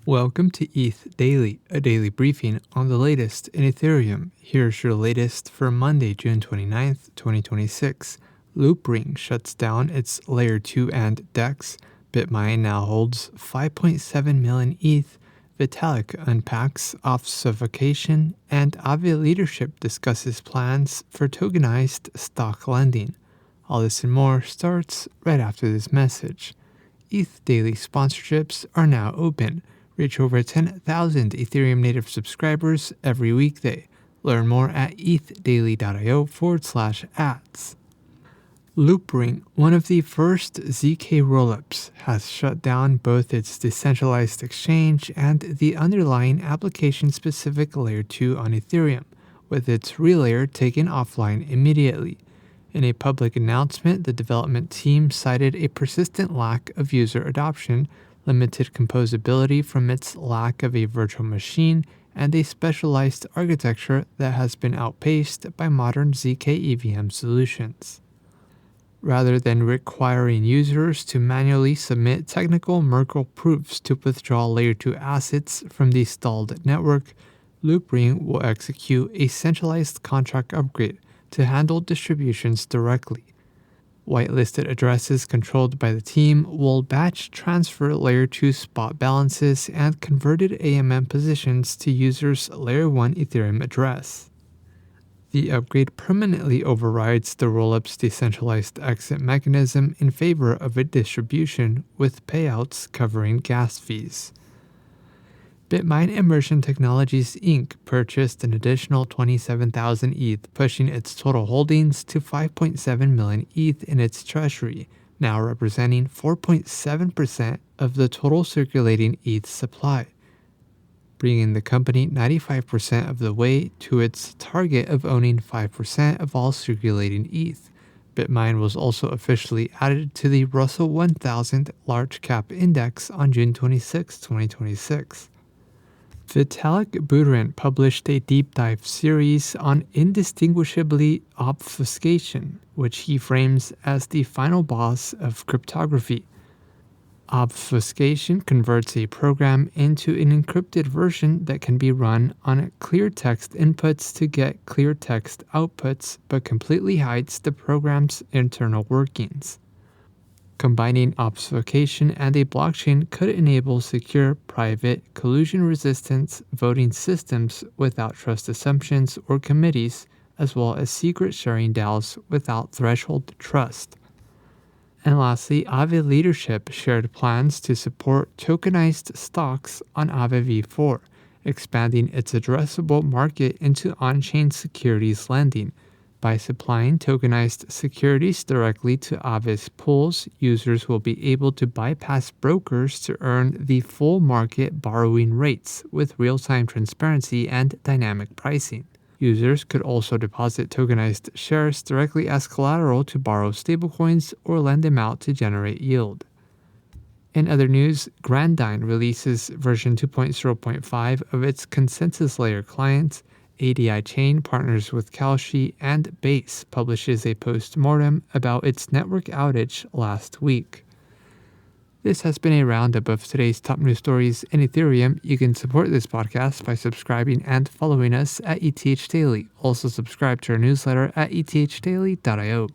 Welcome to ETH Daily, a daily briefing on the latest in Ethereum. Here's your latest for Monday, June 29th, 2026. Loopring shuts down its Layer 2 and DEX. BitMine now holds 5.7 million ETH. Vitalik unpacks obfuscation, and Aave leadership discusses plans for tokenized stock lending. All this and more starts right after this message. ETH Daily sponsorships are now open. Reach over 10,000 Ethereum native subscribers every weekday. Learn more at ethdaily.io/ads. Loopring, one of the first ZK rollups, has shut down both its decentralized exchange and the underlying application-specific Layer 2 on Ethereum, with its relayer taken offline immediately. In a public announcement, the development team cited a persistent lack of user adoption, limited composability from its lack of a virtual machine, and a specialized architecture that has been outpaced by modern ZK-EVM solutions. Rather than requiring users to manually submit technical Merkle proofs to withdraw Layer 2 assets from the stalled network, Loopring will execute a centralized contract upgrade to handle distributions directly. Whitelisted addresses controlled by the team will batch transfer Layer 2 spot balances and converted AMM positions to users' Layer 1 Ethereum address. The upgrade permanently overrides the rollup's decentralized exit mechanism in favor of a distribution with payouts covering gas fees. BitMine Immersion Technologies Inc. purchased an additional 27,000 ETH, pushing its total holdings to 5.7 million ETH in its treasury, now representing 4.7% of the total circulating ETH supply, bringing the company 95% of the way to its target of owning 5% of all circulating ETH. BitMine was also officially added to the Russell 1000 Large Cap Index on June 26, 2026. Vitalik Buterin published a deep dive series on indistinguishably obfuscation, which he frames as the final boss of cryptography. Obfuscation converts a program into an encrypted version that can be run on clear text inputs to get clear text outputs, but completely hides the program's internal workings. Combining obfuscation and a blockchain could enable secure, private, collusion-resistant voting systems without trust assumptions or committees, as well as secret sharing DAOs without threshold trust. And lastly, Aave leadership shared plans to support tokenized stocks on Aave v4, expanding its addressable market into on-chain securities lending. By supplying tokenized securities directly to Aave's pools, users will be able to bypass brokers to earn the full market borrowing rates with real-time transparency and dynamic pricing. Users could also deposit tokenized shares directly as collateral to borrow stablecoins or lend them out to generate yield. In other news, Grandine releases version 2.0.5 of its consensus layer client. ADI Chain partners with Kalshi, and Base publishes a post-mortem about its network outage last week. This has been a roundup of today's top news stories in Ethereum. You can support this podcast by subscribing and following us at ETH Daily. Also subscribe to our newsletter at ethdaily.io.